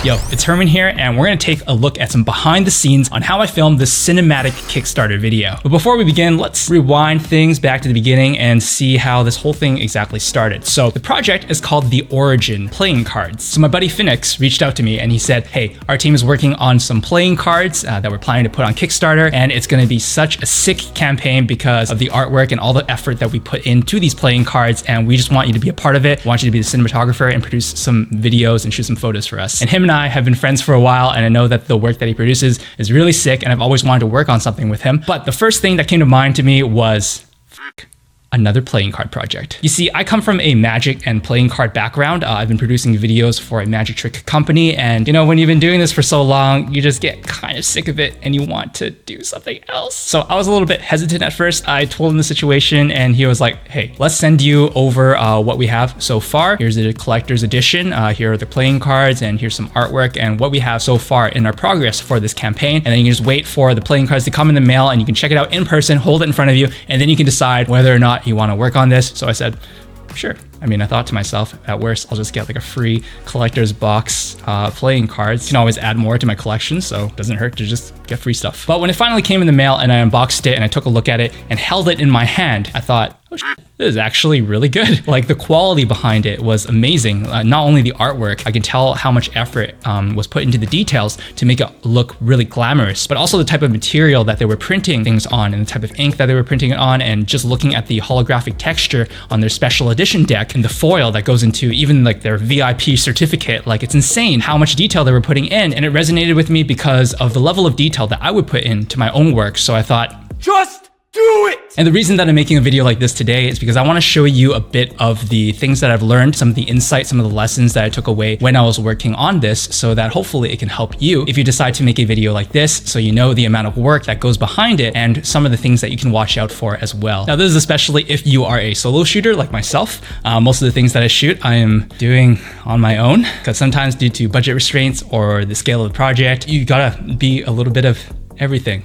Yo, it's Herman here, and we're gonna take a look at some behind the scenes on how I filmed this cinematic Kickstarter video. But before we begin, let's rewind things back to the beginning and see how this whole thing exactly started. So the project is called The Origin Playing Cards. So my buddy Phoenix reached out to me and he said, hey, our team is working on some playing cards that we're planning to put on Kickstarter, and it's gonna be such a sick campaign because of the artwork and all the effort that we put into these playing cards, and we just want you to be a part of it. We want you to be the cinematographer and produce some videos and shoot some photos for us. And him and I have been friends for a while, and I know that the work that he produces is really sick, and I've always wanted to work on something with him. But the first thing that came to mind to me was another playing card project. You see, I come from a magic and playing card background. I've been producing videos for a magic trick company, and you know, when you've been doing this for so long, you just get kind of sick of it and you want to do something else. So I was a little bit hesitant at first. I told him the situation and he was like, hey, let's send you over what we have so far. Here's the collector's edition. Here are the playing cards, and here's some artwork and what we have so far in our progress for this campaign. And then you can just wait for the playing cards to come in the mail, and you can check it out in person, hold it in front of you, and then you can decide whether or not you want to work on this. So I said, sure. I mean, I thought to myself, at worst, I'll just get like a free collector's box playing cards. You can always add more to my collection, so it doesn't hurt to just get free stuff. But when it finally came in the mail and I unboxed it and I took a look at it and held it in my hand, I thought, oh shit, this is actually really good. Like, the quality behind it was amazing. Not only the artwork, I can tell how much effort was put into the details to make it look really glamorous, but also the type of material that they were printing things on and the type of ink that they were printing it on, and just looking at the holographic texture on their special edition deck and the foil that goes into even like their VIP certificate. Like, it's insane how much detail they were putting in, and it resonated with me because of the level of detail that I would put into my own work. So I thought, just do it! And the reason that I'm making a video like this today is because I want to show you a bit of the things that I've learned, some of the insights, some of the lessons that I took away when I was working on this, so that hopefully it can help you if you decide to make a video like this, so you know the amount of work that goes behind it and some of the things that you can watch out for as well. Now, this is especially if you are a solo shooter like myself. Most of the things that I shoot, I am doing on my own, because sometimes due to budget restraints or the scale of the project, you gotta be a little bit of everything.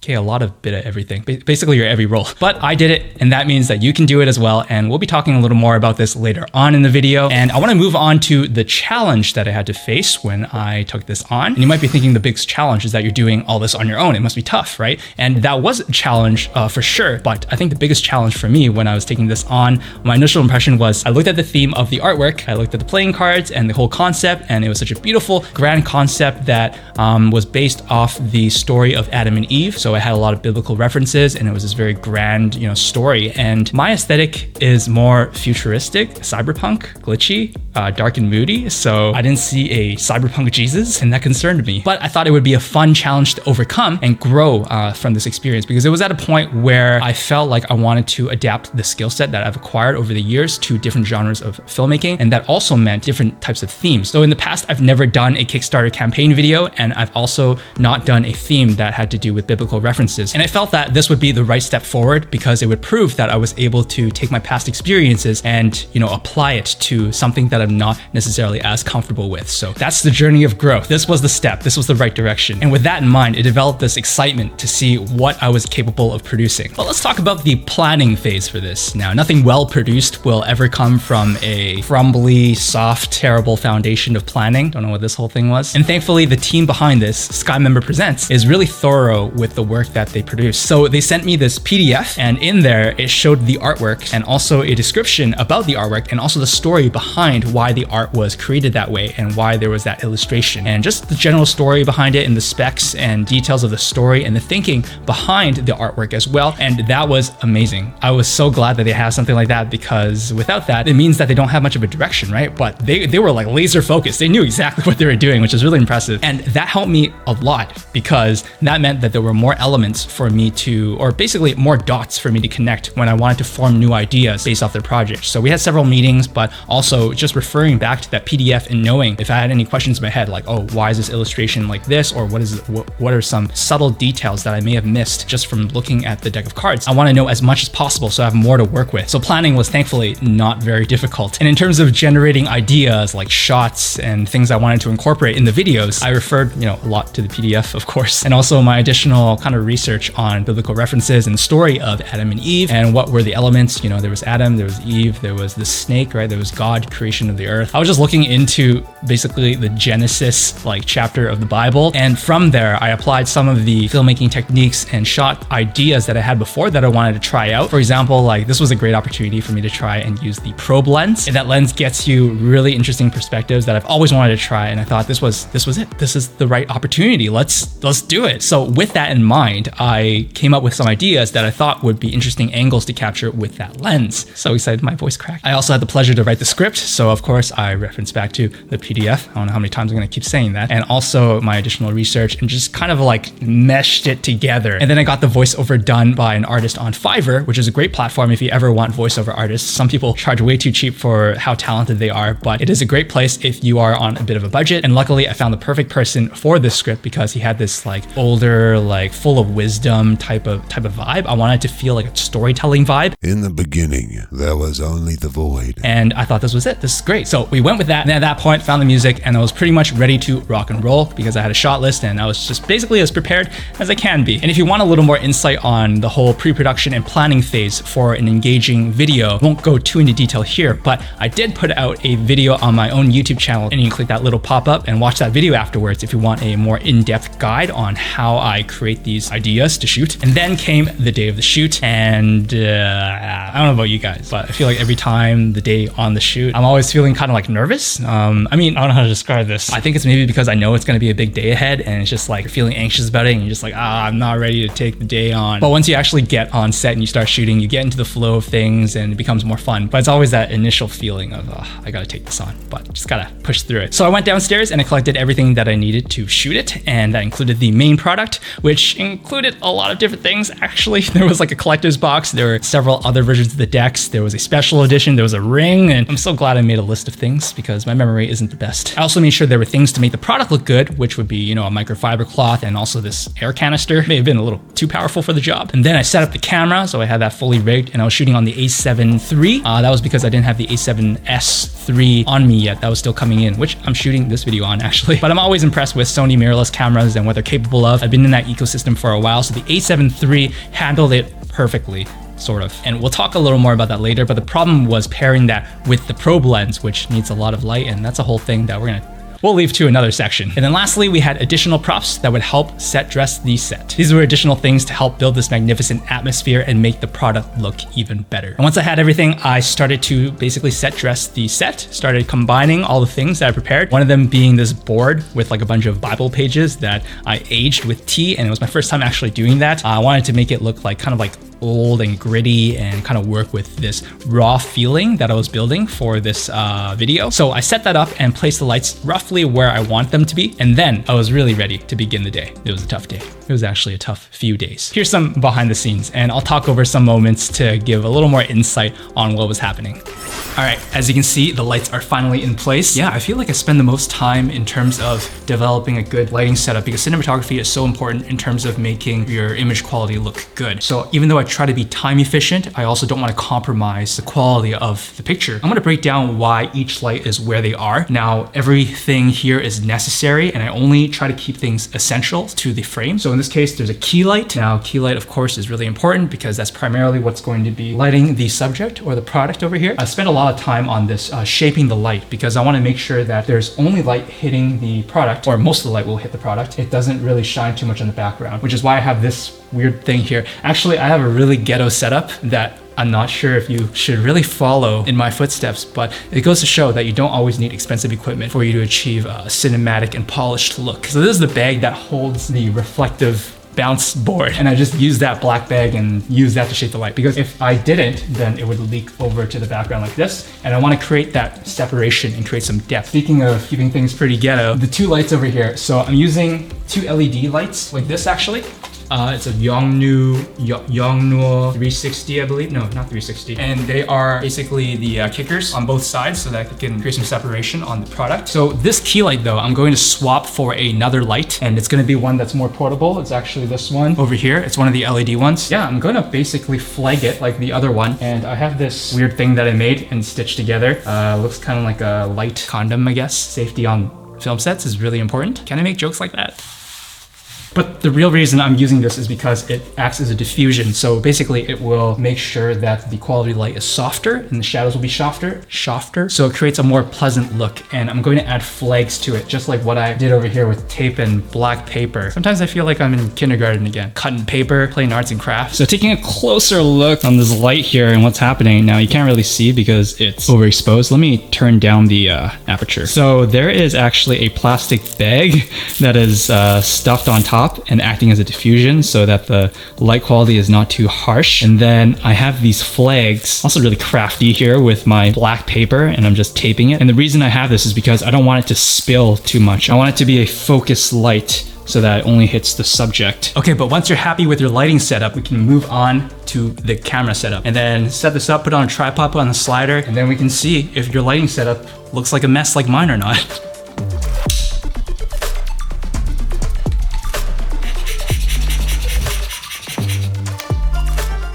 Okay, a lot of bit of everything, basically your every role. But I did it, and that means that you can do it as well. And we'll be talking a little more about this later on in the video. And I want to move on to the challenge that I had to face when I took this on. And you might be thinking the biggest challenge is that you're doing all this on your own. It must be tough, right? And that was a challenge for sure. But I think the biggest challenge for me when I was taking this on, my initial impression was I looked at the theme of the artwork, I looked at the playing cards and the whole concept, and it was such a beautiful, grand concept that was based off the story of Adam and Eve. So it had a lot of biblical references, and it was this very grand, you know, story. And my aesthetic is more futuristic, cyberpunk, glitchy, dark and moody. So I didn't see a cyberpunk Jesus, and that concerned me. But I thought it would be a fun challenge to overcome and grow from this experience, because it was at a point where I felt like I wanted to adapt the skill set that I've acquired over the years to different genres of filmmaking, and that also meant different types of themes. So in the past, I've never done a Kickstarter campaign video, and I've also not done a theme that had to do with biblical references. And I felt that this would be the right step forward, because it would prove that I was able to take my past experiences and, you know, apply it to something that I'm not necessarily as comfortable with. So that's the journey of growth. This was the step. This was the right direction. And with that in mind, it developed this excitement to see what I was capable of producing. But let's talk about the planning phase for this. Now, nothing well produced will ever come from a crumbly, soft, terrible foundation of planning. Don't know what this whole thing was. And thankfully, the team behind this, Sky Member Presents, is really thorough with the work that they produce. So they sent me this PDF, and in there it showed the artwork and also a description about the artwork and also the story behind why the art was created that way and why there was that illustration, and just the general story behind it and the specs and details of the story and the thinking behind the artwork as well. And that was amazing. I was so glad that they have something like that, because without that, it means that they don't have much of a direction, right? But they were like laser focused. They knew exactly what they were doing, which is really impressive. And that helped me a lot, because that meant that there were more elements for me to, or basically more dots for me to connect when I wanted to form new ideas based off their project. So we had several meetings, but also just referring back to that PDF and knowing if I had any questions in my head, like, oh, why is this illustration like this? Or what are some subtle details that I may have missed just from looking at the deck of cards? I want to know as much as possible so I have more to work with. So planning was thankfully not very difficult. And in terms of generating ideas like shots and things I wanted to incorporate in the videos, I referred, you know, a lot to the PDF, of course, and also my additional kind of research on biblical references and the story of Adam and Eve, Eve and what were the elements. You know, there was Adam, there was Eve, there was the snake, right? There was God, creation of the earth. I was just looking into basically the Genesis like chapter of the Bible. And from there, I applied some of the filmmaking techniques and shot ideas that I had before that I wanted to try out. For example, like this was a great opportunity for me to try and use the probe lens. And that lens gets you really interesting perspectives that I've always wanted to try. And I thought this was it. This is the right opportunity. Let's do it. So with that in mind, I came up with some ideas that I thought would be interesting angles to capture with that lens. So excited, my voice cracked. I also had the pleasure to write the script. So of course I referenced back to the PDF. I don't know how many times I'm going to keep saying that. And also my additional research and just kind of like meshed it together. And then I got the voiceover done by an artist on Fiverr, which is a great platform if you ever want voiceover artists. Some people charge way too cheap for how talented they are, but it is a great place if you are on a bit of a budget. And luckily I found the perfect person for this script because he had this like older, like full of wisdom type of vibe. I wanted to feel like a storytelling vibe. In the beginning, there was only the void. And I thought this was it. This is great. So we went with that. And at that point, found the music and I was pretty much ready to rock and roll because I had a shot list and I was just basically as prepared as I can be. And if you want a little more insight on the whole pre-production and planning phase for an engaging video, I won't go too into detail here, but I did put out a video on my own YouTube channel and you can click that little pop-up and watch that video afterwards if you want a more in-depth guide on how I create these ideas to shoot. And then came the day of the shoot and I don't know about you guys, but I feel like every time the day on the shoot, I'm always feeling kind of like nervous. I mean, I don't know how to describe this. I think it's maybe because I know it's going to be a big day ahead and it's just like you're feeling anxious about it and you're just like, I'm not ready to take the day on. But once you actually get on set and you start shooting, you get into the flow of things and it becomes more fun. But it's always that initial feeling of, I got to take this on, but just got to push through it. So I went downstairs and I collected everything that I needed to shoot it. And that included the main product, which included a lot of different things. Actually, there was like a collector's box. There were several other versions of the decks. There was a special edition. There was a ring. And I'm so glad I made a list of things because my memory isn't the best. I also made sure there were things to make the product look good, which would be, you know, a microfiber cloth and also this air canister. May have been a little too powerful for the job. And then I set up the camera. So I had that fully rigged and I was shooting on the A7 III. That was because I didn't have the A7S III on me yet. That was still coming in, which I'm shooting this video on actually. But I'm always impressed with Sony mirrorless cameras and what they're capable of. I've been in that ecosystem for a while. So the A7 III handled it perfectly. Sort of. And we'll talk a little more about that later, but the problem was pairing that with the probe lens, which needs a lot of light, and that's a whole thing that we'll leave to another section. And then lastly, we had additional props that would help set dress the set. These were additional things to help build this magnificent atmosphere and make the product look even better. And once I had everything, I started to basically set dress the set, started combining all the things that I prepared. One of them being this board with like a bunch of Bible pages that I aged with tea, and it was my first time actually doing that. I wanted to make it look like kind of like old and gritty and kind of work with this raw feeling that I was building for this video. So I set that up and placed the lights roughly where I want them to be. And then I was really ready to begin the day. It was a tough day. It was actually a tough few days. Here's some behind the scenes and I'll talk over some moments to give a little more insight on what was happening. All right, as you can see, the lights are finally in place. Yeah, I feel like I spend the most time in terms of developing a good lighting setup because cinematography is so important in terms of making your image quality look good. So even though I try to be time efficient, I also don't want to compromise the quality of the picture. I'm going to break down why each light is where they are. Now, everything here is necessary and I only try to keep things essential to the frame. So in this case, there's a key light. Now, key light, of course, is really important because that's primarily what's going to be lighting the subject or the product over here. I spent a lot of time on this shaping the light because I want to make sure that there's only light hitting the product, or most of the light will hit the product. It doesn't really shine too much on the background, which is why I have this weird thing here. Actually, I have a really ghetto setup that I'm not sure if you should really follow in my footsteps, but it goes to show that you don't always need expensive equipment for you to achieve a cinematic and polished look. So this is the bag that holds the reflective bounce board, and I just use that black bag and use that to shape the light, because if I didn't, then it would leak over to the background like this, and I want to create that separation and create some depth. Speaking of keeping things pretty ghetto, the two lights over here, so I'm using two LED lights like this actually. It's a Yongnuo 360, I believe. No, not 360. And they are basically the kickers on both sides so that you can create some separation on the product. So this key light though, I'm going to swap for another light, and it's going to be one that's more portable. It's actually this one over here. It's one of the LED ones. Yeah, I'm going to basically flag it like the other one. And I have this weird thing that I made and stitched together. Looks kind of like a light condom, I guess. Safety on film sets is really important. Can I make jokes like that? But the real reason I'm using this is because it acts as a diffusion. So basically it will make sure that the quality of light is softer and the shadows will be softer. So it creates a more pleasant look. And I'm going to add flags to it, just like what I did over here with tape and black paper. Sometimes I feel like I'm in kindergarten again, cutting paper, playing arts and crafts. So taking a closer look on this light here and what's happening. Now you can't really see because it's overexposed. Let me turn down the aperture. So there is actually a plastic bag that is stuffed on top and acting as a diffusion so that the light quality is not too harsh. And then I have these flags, also really crafty here with my black paper, and I'm just taping it. And the reason I have this is because I don't want it to spill too much. I want it to be a focused light so that it only hits the subject. Okay, but once you're happy with your lighting setup, we can move on to the camera setup and then set this up, put it on a tripod, put on the slider, and then we can see if your lighting setup looks like a mess like mine or not.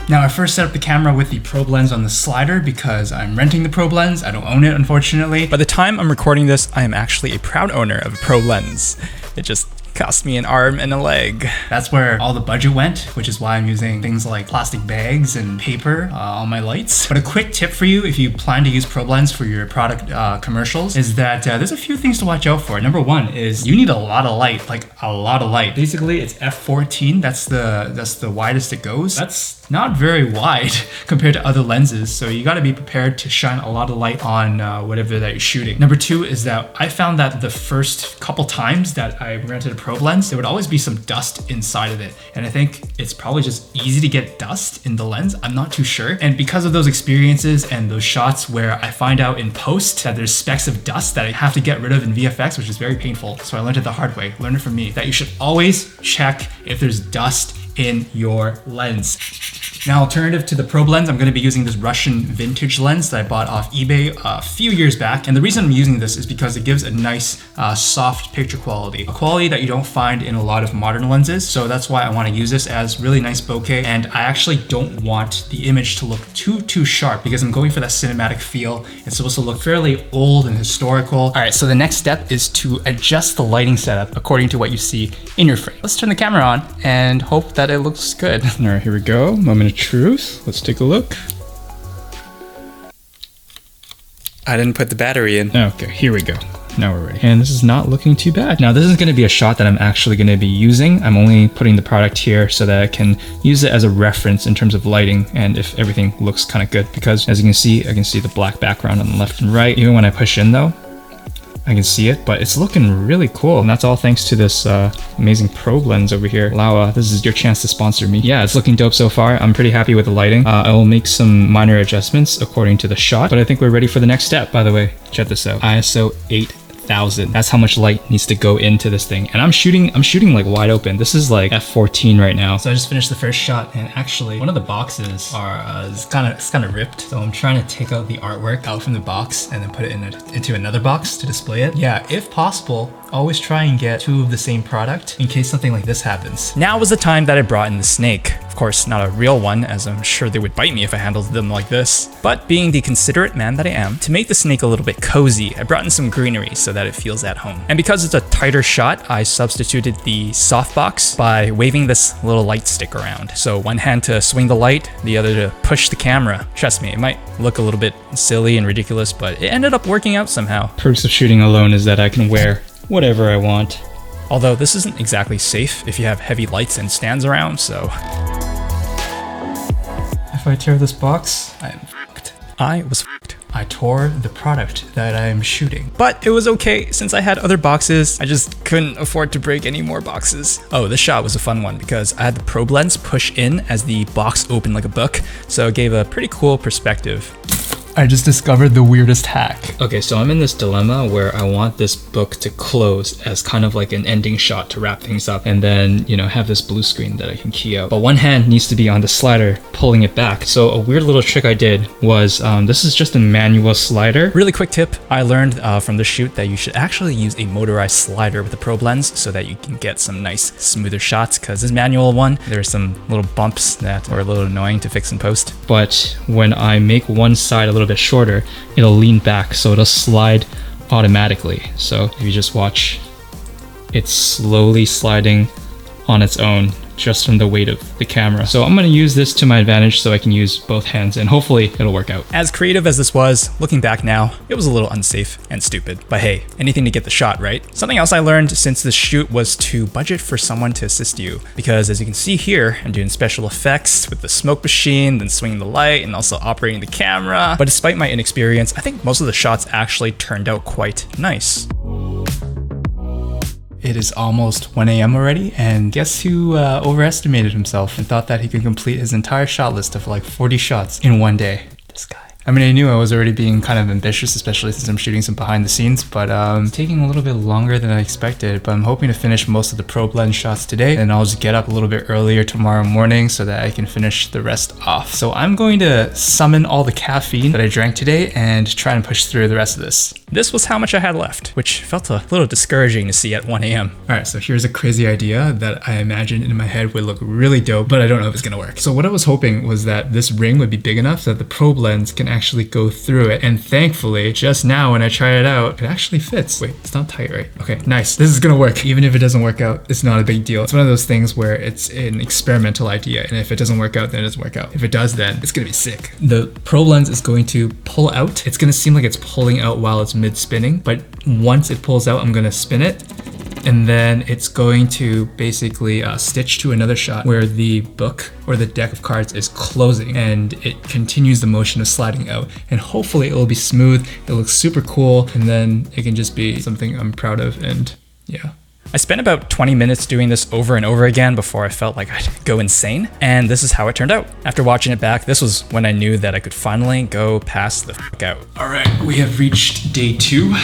Now I first set up the camera with the probe lens on the slider because I'm renting the probe lens. I don't own it, unfortunately. By the time I'm recording this, I am actually a proud owner of a probe lens. It just cost me an arm and a leg. That's where all the budget went, which is why I'm using things like plastic bags and paper on my lights. But a quick tip for you if you plan to use probe lens for your product commercials is that there's a few things to watch out for. Number one is you need a lot of light, like a lot of light. Basically it's f14, that's the widest it goes. That's not very wide compared to other lenses, so you gotta be prepared to shine a lot of light on whatever that you're shooting. Number two is that I found that the first couple times that I rented a probe lens, there would always be some dust inside of it. And I think it's probably just easy to get dust in the lens. I'm not too sure. And because of those experiences and those shots where I find out in post that there's specks of dust that I have to get rid of in VFX, which is very painful. So I learned it the hard way, learned it from me, that you should always check if there's dust in your lens. Now, alternative to the probe lens, I'm going to be using this Russian vintage lens that I bought off eBay a few years back. And the reason I'm using this is because it gives a nice soft picture quality, a quality that you don't find in a lot of modern lenses. So that's why I want to use this as really nice bokeh. And I actually don't want the image to look too sharp because I'm going for that cinematic feel. It's supposed to look fairly old and historical. All right, so the next step is to adjust the lighting setup according to what you see in your frame. Let's turn the camera on and hope that it looks good. All right, here we go. Moment of truth. Let's take a look. I didn't put the battery in. Okay, here we go. Now we're ready. And this is not looking too bad. Now this is going to be a shot that I'm actually going to be using. I'm only putting the product here so that I can use it as a reference in terms of lighting and if everything looks kind of good, because as you can see, I can see the black background on the left and right. Even when I push in though, I can see it, but it's looking really cool. And that's all thanks to this amazing probe lens over here. Laowa, this is your chance to sponsor me. Yeah, it's looking dope so far. I'm pretty happy with the lighting. I will make some minor adjustments according to the shot, but I think we're ready for the next step. By the way, check this out. ISO 8000. That's how much light needs to go into this thing. And I'm shooting like wide open. This is like f14 right now. So I just finished the first shot, and actually one of the boxes is kind of ripped. So I'm trying to take out the artwork out from the box and then put it into another box to display it. Yeah, if possible, always try and get two of the same product in case something like this happens. Now was the time that I brought in the snake. Of course, not a real one, as I'm sure they would bite me if I handled them like this. But being the considerate man that I am, to make the snake a little bit cozy, I brought in some greenery so that it feels at home. And because it's a tighter shot, I substituted the softbox by waving this little light stick around. So one hand to swing the light, the other to push the camera. Trust me, it might look a little bit silly and ridiculous, but it ended up working out somehow. Perks of shooting alone is that I can wear whatever I want. Although this isn't exactly safe if you have heavy lights and stands around, so. If I tear this box, I am fucked. I was fucked. I tore the product that I'm shooting. But it was okay, since I had other boxes, I just couldn't afford to break any more boxes. Oh, this shot was a fun one because I had the probe lens push in as the box opened like a book, so it gave a pretty cool perspective. I just discovered the weirdest hack. Okay, so I'm in this dilemma where I want this book to close as kind of like an ending shot to wrap things up, and then, you know, have this blue screen that I can key out. But one hand needs to be on the slider, pulling it back. So a weird little trick I did was, this is just a manual slider. Really quick tip, I learned from the shoot that you should actually use a motorized slider with a probe lens so that you can get some nice smoother shots, because this manual one, there are some little bumps that are a little annoying to fix in post. But when I make one side a little bit shorter, it'll lean back, so it'll slide automatically. So if you just watch, it's slowly sliding on its own just from the weight of the camera. So I'm gonna use this to my advantage so I can use both hands and hopefully it'll work out. As creative as this was, looking back now, it was a little unsafe and stupid. But hey, anything to get the shot, right? Something else I learned since this shoot was to budget for someone to assist you. Because as you can see here, I'm doing special effects with the smoke machine, then swinging the light, and also operating the camera. But despite my inexperience, I think most of the shots actually turned out quite nice. It is almost 1 a.m. already, and guess who overestimated himself and thought that he could complete his entire shot list of like 40 shots in one day? This guy. I mean, I knew I was already being kind of ambitious, especially since I'm shooting some behind the scenes, but it's taking a little bit longer than I expected. But I'm hoping to finish most of the probe lens shots today, and I'll just get up a little bit earlier tomorrow morning so that I can finish the rest off. So I'm going to summon all the caffeine that I drank today and try and push through the rest of this. This was how much I had left, which felt a little discouraging to see at 1 a.m. All right, so here's a crazy idea that I imagined in my head would look really dope, but I don't know if it's gonna work. So what I was hoping was that this ring would be big enough so that the probe lens can actually go through it. And thankfully, just now when I tried it out, it actually fits. Wait, it's not tight, right? Okay, nice. This is gonna work. Even if it doesn't work out, it's not a big deal. It's one of those things where it's an experimental idea, and if it doesn't work out, then it doesn't work out. If it does, then it's gonna be sick. The probe lens is going to pull out. It's gonna seem like it's pulling out while it's mid-spinning, but once it pulls out, I'm gonna spin it, and then it's going to basically stitch to another shot where the book or the deck of cards is closing, and it continues the motion of sliding out, and hopefully it will be smooth. It looks super cool, and then it can just be something I'm proud of. And yeah, I spent about 20 minutes doing this over and over again before I felt like I'd go insane, and this is how it turned out. After watching it back, this was when I knew that I could finally go pass the fuck out. All right, we have reached day 2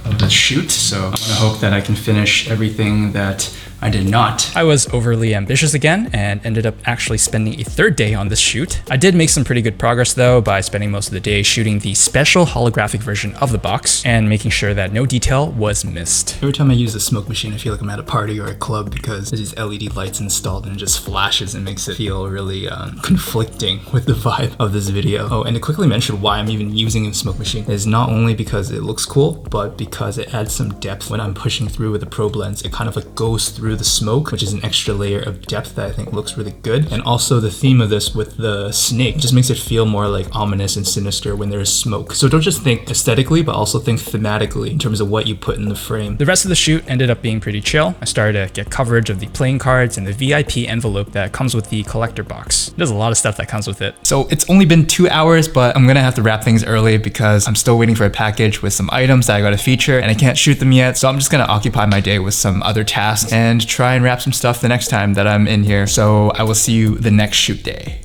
of the shoot, so I'm gonna hope that I can finish everything that I did not. I was overly ambitious again and ended up actually spending a 3rd day on this shoot. I did make some pretty good progress though by spending most of the day shooting the special holographic version of the box and making sure that no detail was missed. Every time I use the smoke machine, I feel like I'm at a party or a club because there's these LED lights installed and it just flashes and makes it feel really conflicting with the vibe of this video. Oh, and to quickly mention why I'm even using a smoke machine is not only because it looks cool, but because it adds some depth when I'm pushing through with a probe lens. It kind of like goes through the smoke, which is an extra layer of depth that I think looks really good. And also the theme of this with the snake just makes it feel more like ominous and sinister when there is smoke. So don't just think aesthetically, but also think thematically in terms of what you put in the frame. The rest of the shoot ended up being pretty chill. I started to get coverage of the playing cards and the VIP envelope that comes with the collector box. There's a lot of stuff that comes with it. So it's only been 2 hours, but I'm gonna have to wrap things early because I'm still waiting for a package with some items that I gotta feature and I can't shoot them yet. So I'm just gonna occupy my day with some other tasks and try and wrap some stuff the next time that I'm in here. So I will see you the next shoot day.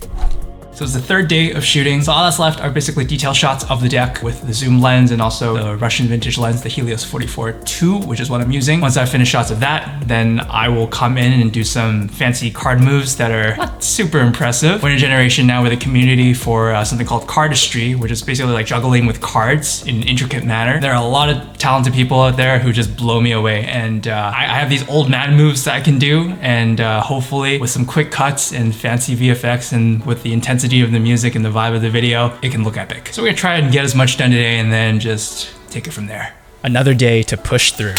So it's the 3rd day of shooting. So all that's left are basically detail shots of the deck with the zoom lens and also the Russian vintage lens, the Helios 44-2, which is what I'm using. Once I finish shots of that, then I will come in and do some fancy card moves that are not super impressive. We're in a generation now with a community for something called cardistry, which is basically like juggling with cards in an intricate manner. There are a lot of talented people out there who just blow me away. And I have these old man moves that I can do. And hopefully with some quick cuts and fancy VFX and with the intensity of the music and the vibe of the video, it can look epic. So we're gonna try and get as much done today and then just take it from there. Another day to push through,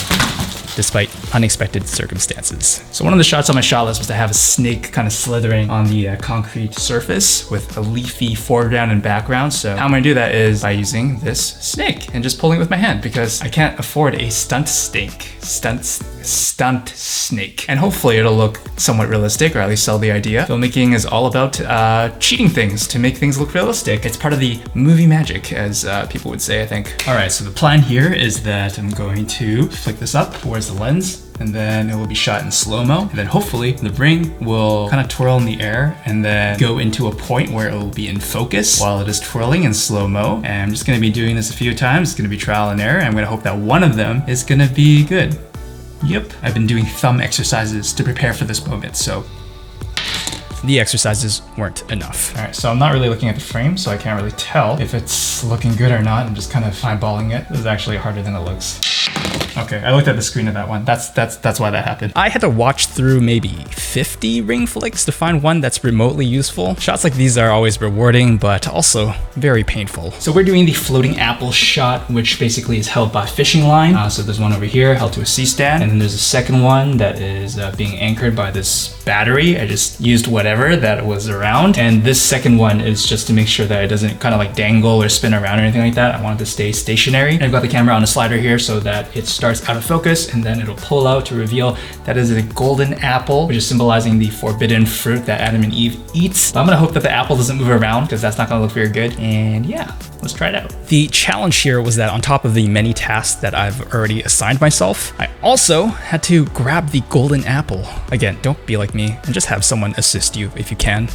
despite unexpected circumstances. So one of the shots on my shot list was to have a snake kind of slithering on the concrete surface with a leafy foreground and background. So how I'm gonna do that is by using this snake and just pulling it with my hand because I can't afford a stunt snake. Stunt snake. And hopefully it'll look somewhat realistic, or at least sell the idea. Filmmaking is all about cheating things to make things look realistic. It's part of the movie magic, as people would say, I think. All right, so the plan here is that I'm going to flick this up towards the lens, and then it will be shot in slow-mo. And then hopefully the ring will kind of twirl in the air and then go into a point where it will be in focus while it is twirling in slow-mo. And I'm just gonna be doing this a few times. It's gonna be trial and error. I'm gonna hope that one of them is gonna be good. Yep, I've been doing thumb exercises to prepare for this moment, so the exercises weren't enough. All right, so I'm not really looking at the frame, so I can't really tell if it's looking good or not. I'm just kind of eyeballing it. This is actually harder than it looks. Okay, I looked at the screen of that one. That's why that happened. I had to watch through maybe 50 ring flicks to find one that's remotely useful. Shots like these are always rewarding, but also very painful. So we're doing the floating apple shot, which basically is held by fishing line. So there's one over here held to a C-stand, and then there's a second one that is being anchored by this battery. I just used whatever that was around, and this second one is just to make sure that it doesn't kind of like dangle or spin around or anything like that. I want it to stay stationary. And I've got the camera on a slider here so that it starts out of focus, and then it'll pull out to reveal that is a golden apple, which is symbolizing the forbidden fruit that Adam and Eve eats. But I'm gonna hope that the apple doesn't move around because that's not gonna look very good. And yeah, let's try it out. The challenge here was that on top of the many tasks that I've already assigned myself, I also had to grab the golden apple. Again, don't be like me and just have someone assist you if you can.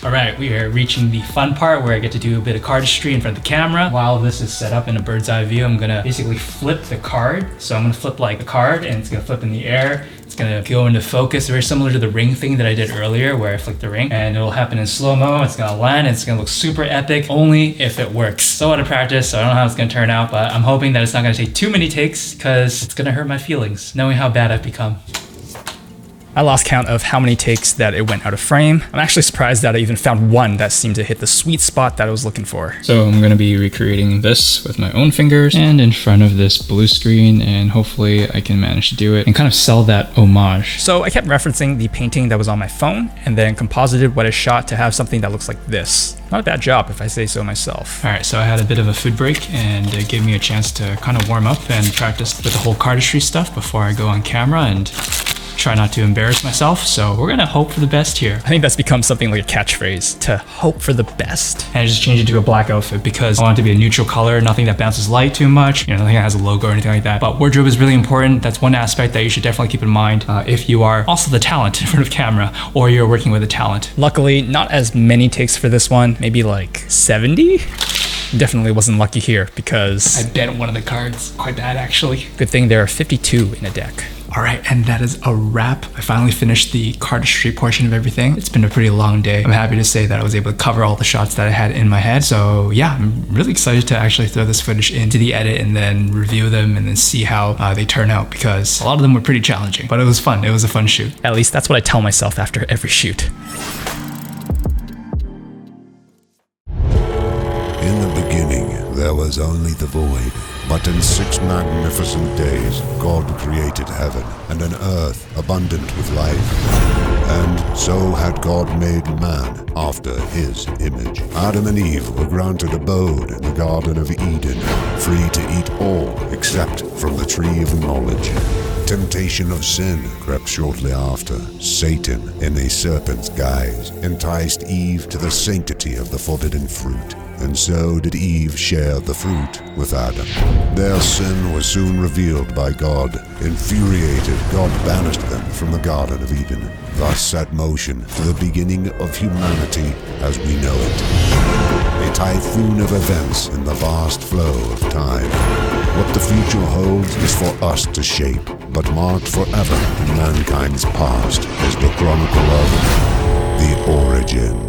All right, we are reaching the fun part where I get to do a bit of cardistry in front of the camera. While this is set up in a bird's eye view, I'm gonna basically flip the card. So I'm gonna flip like a card and it's gonna flip in the air. It's gonna go into focus, very similar to the ring thing that I did earlier where I flicked the ring, and it'll happen in slow-mo. It's gonna land and it's gonna look super epic, only if it works. So out of practice, so I don't know how it's gonna turn out, but I'm hoping that it's not gonna take too many takes because it's gonna hurt my feelings, knowing how bad I've become. I lost count of how many takes that it went out of frame. I'm actually surprised that I even found one that seemed to hit the sweet spot that I was looking for. So I'm gonna be recreating this with my own fingers and in front of this blue screen, and hopefully I can manage to do it and kind of sell that homage. So I kept referencing the painting that was on my phone and then composited what I shot to have something that looks like this. Not a bad job if I say so myself. All right, so I had a bit of a food break and it gave me a chance to kind of warm up and practice with the whole cardistry stuff before I go on camera and try not to embarrass myself. So we're gonna hope for the best here. I think that's become something like a catchphrase, to hope for the best. And I just changed it to a black outfit because I want it to be a neutral color, nothing that bounces light too much, you know, nothing that has a logo or anything like that. But wardrobe is really important. That's one aspect that you should definitely keep in mind if you are also the talent in front of camera or you're working with a talent. Luckily, not as many takes for this one, maybe like 70? Definitely wasn't lucky here because I bent one of the cards quite bad actually. Good thing there are 52 in a deck. All right, and that is a wrap. I finally finished the cardistry portion of everything. It's been a pretty long day. I'm happy to say that I was able to cover all the shots that I had in my head. So yeah, I'm really excited to actually throw this footage into the edit and then review them and then see how they turn out, because a lot of them were pretty challenging, but it was fun. It was a fun shoot. At least that's what I tell myself after every shoot. In the beginning, there was only the void. But in 6 magnificent days, God created heaven and an earth abundant with life. And so had God made man after his image. Adam and Eve were granted abode in the Garden of Eden, free to eat all except from the tree of knowledge. Temptation of sin crept shortly after. Satan, in a serpent's guise, enticed Eve to the sanctity of the forbidden fruit. And so did Eve share the fruit with Adam. Their sin was soon revealed by God. Infuriated, God banished them from the Garden of Eden, thus set motion to the beginning of humanity as we know it. A typhoon of events in the vast flow of time. What the future holds is for us to shape, but marked forever in mankind's past is the chronicle of the origin.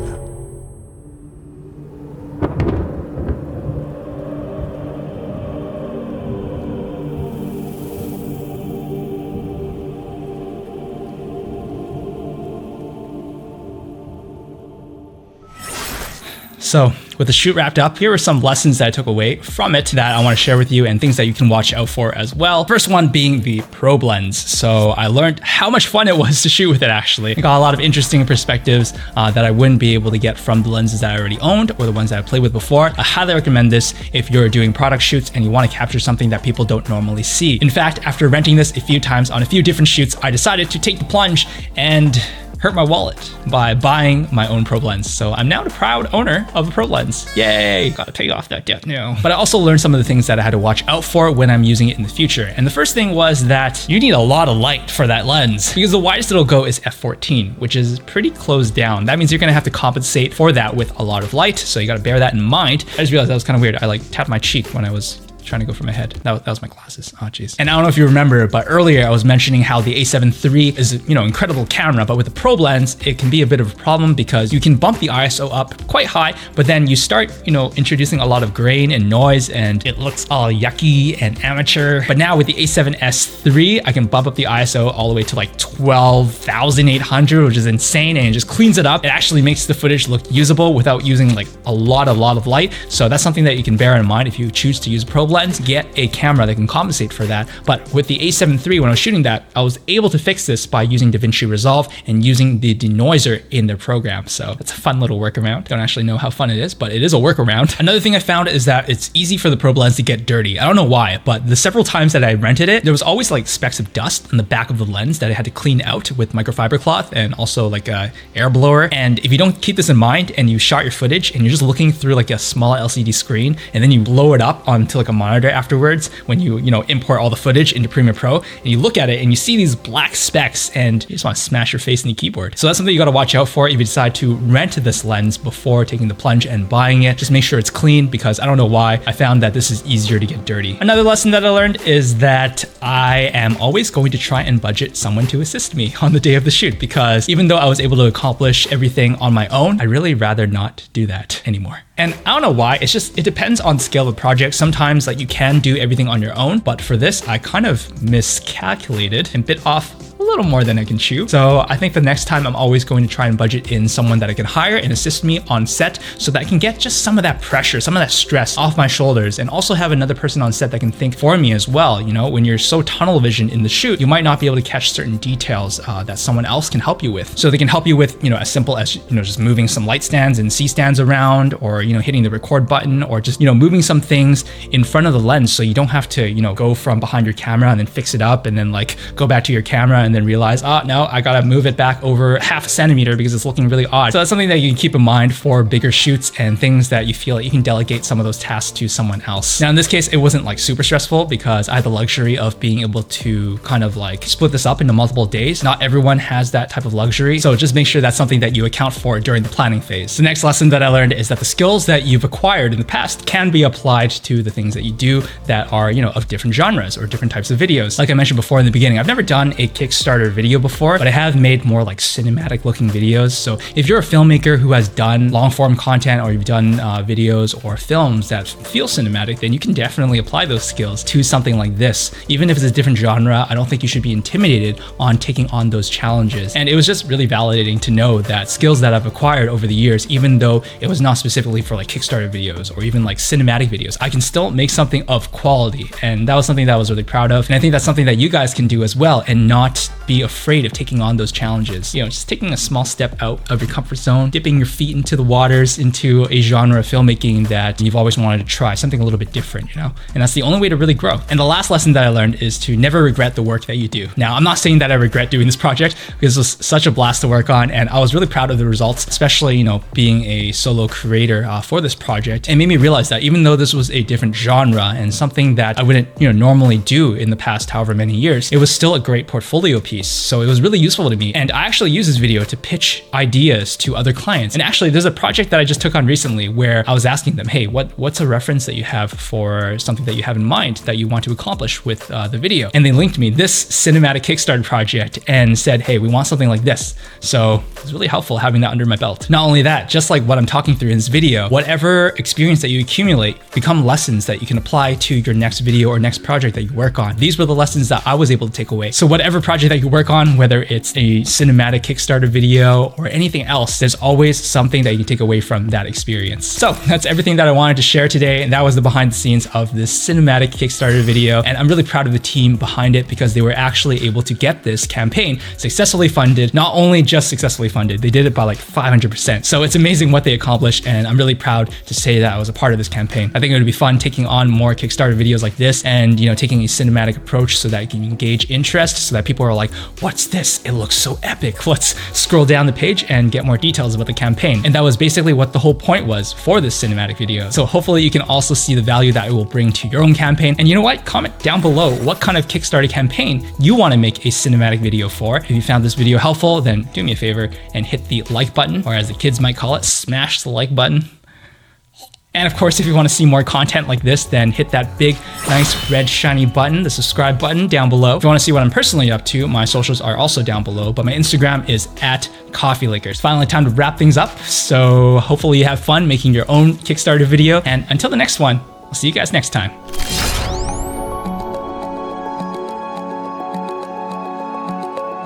So with the shoot wrapped up, here are some lessons that I took away from it that I want to share with you and things that you can watch out for as well. First one being the probe lens. So I learned how much fun it was to shoot with it actually. I got a lot of interesting perspectives that I wouldn't be able to get from the lenses that I already owned or the ones that I played with before. I highly recommend this if you're doing product shoots and you want to capture something that people don't normally see. In fact, after renting this a few times on a few different shoots, I decided to take the plunge and hurt my wallet by buying my own probe lens. So I'm now the proud owner of a probe lens. Yay, gotta pay off that debt now. But I also learned some of the things that I had to watch out for when I'm using it in the future. And the first thing was that you need a lot of light for that lens because the widest it'll go is f14, which is pretty closed down. That means you're gonna have to compensate for that with a lot of light. So you gotta bear that in mind. I just realized that was kind of weird. I like tapped my cheek when I was Trying to go for my head. That was my glasses. Oh, jeez. And I don't know if you remember, but earlier I was mentioning how the a7 III is, incredible camera, but with the probe lens, it can be a bit of a problem because you can bump the ISO up quite high, but then you start, introducing a lot of grain and noise, and it looks all yucky and amateur. But now with the a7S III, I can bump up the ISO all the way to like 12,800, which is insane, and it just cleans it up. It actually makes the footage look usable without using like a lot of light. So that's something that you can bear in mind if you choose to use a probe lens. Get a camera that can compensate for that. But with the a7 III, when I was shooting that, I was able to fix this by using DaVinci Resolve and using the denoiser in their program. So it's a fun little workaround. Don't actually know how fun it is, but it is a workaround. Another thing I found is that it's easy for the probe lens to get dirty. I don't know why, but the several times that I rented it, there was always like specks of dust on the back of the lens that I had to clean out with microfiber cloth and also like a air blower. And if you don't keep this in mind and you shot your footage and you're just looking through like a small LCD screen and then you blow it up onto like a monitor afterwards when you import all the footage into Premiere Pro, and you look at it and you see these black specks and you just want to smash your face in the keyboard. So that's something you got to watch out for if you decide to rent this lens before taking the plunge and buying it. Just make sure it's clean, because I don't know why I found that this is easier to get dirty. Another lesson that I learned is that I am always going to try and budget someone to assist me on the day of the shoot, because even though I was able to accomplish everything on my own, I really rather not do that anymore. And I don't know why, it depends on the scale of the project. Sometimes like you can do everything on your own, but for this, I kind of miscalculated and bit off a little more than I can chew. So I think the next time I'm always going to try and budget in someone that I can hire and assist me on set so that I can get just some of that pressure, some of that stress off my shoulders, and also have another person on set that can think for me as well. When you're so tunnel vision in the shoot, you might not be able to catch certain details that someone else can help you with. So they can help you with, as simple as, just moving some light stands and C stands around, or, hitting the record button, or just, moving some things in front of the lens so you don't have to, go from behind your camera and then fix it up and then like go back to your camera and then realize, oh no, I gotta move it back over half a centimeter because it's looking really odd. So that's something that you can keep in mind for bigger shoots and things that you feel like you can delegate some of those tasks to someone else. Now in this case, it wasn't like super stressful because I had the luxury of being able to kind of like split this up into multiple days. Not everyone has that type of luxury. So just make sure that's something that you account for during the planning phase. The next lesson that I learned is that the skills that you've acquired in the past can be applied to the things that you do that are, of different genres or different types of videos. Like I mentioned before in the beginning, I've never done a Kickstarter video before, but I have made more like cinematic looking videos. So if you're a filmmaker who has done long form content, or you've done videos or films that feel cinematic, then you can definitely apply those skills to something like this. Even if it's a different genre, I don't think you should be intimidated on taking on those challenges. And it was just really validating to know that skills that I've acquired over the years, even though it was not specifically for like Kickstarter videos or even like cinematic videos, I can still make something of quality. And that was something that I was really proud of. And I think that's something that you guys can do as well, and not be afraid of taking on those challenges. Just taking a small step out of your comfort zone, dipping your feet into the waters, into a genre of filmmaking that you've always wanted to try, something a little bit different, and that's the only way to really grow. And the last lesson that I learned is to never regret the work that you do. Now, I'm not saying that I regret doing this project, because it was such a blast to work on, and I was really proud of the results, especially, being a solo creator for this project. It made me realize that even though this was a different genre and something that I wouldn't, normally do in the past however many years, it was still a great portfolio piece. So it was really useful to me. And I actually use this video to pitch ideas to other clients. And actually, there's a project that I just took on recently where I was asking them, hey, what's a reference that you have for something that you have in mind that you want to accomplish with the video? And they linked me this cinematic Kickstarter project and said, hey, we want something like this. So it's really helpful having that under my belt. Not only that, just like what I'm talking through in this video, whatever experience that you accumulate become lessons that you can apply to your next video or next project that you work on. These were the lessons that I was able to take away. So whatever project that you work on, whether it's a cinematic Kickstarter video or anything else, there's always something that you can take away from that experience. So that's everything that I wanted to share today. And that was the behind the scenes of this cinematic Kickstarter video. And I'm really proud of the team behind it, because they were actually able to get this campaign successfully funded. Not only just successfully funded, they did it by like 500%. So it's amazing what they accomplished. And I'm really proud to say that I was a part of this campaign. I think it would be fun taking on more Kickstarter videos like this, and taking a cinematic approach so that you can engage interest, so that people are like, what's this? It looks so epic. Let's scroll down the page and get more details about the campaign. And that was basically what the whole point was for this cinematic video. So hopefully you can also see the value that it will bring to your own campaign. And you know what? Comment down below what kind of Kickstarter campaign you want to make a cinematic video for. If you found this video helpful, then do me a favor and hit the like button, or as the kids might call it, smash the like button. And of course, if you want to see more content like this, then hit that big, nice red shiny button, the subscribe button down below. If you want to see what I'm personally up to, my socials are also down below, but my Instagram is @CoffeeLakers. Finally, time to wrap things up. So hopefully you have fun making your own Kickstarter video. And until the next one, I'll see you guys next time.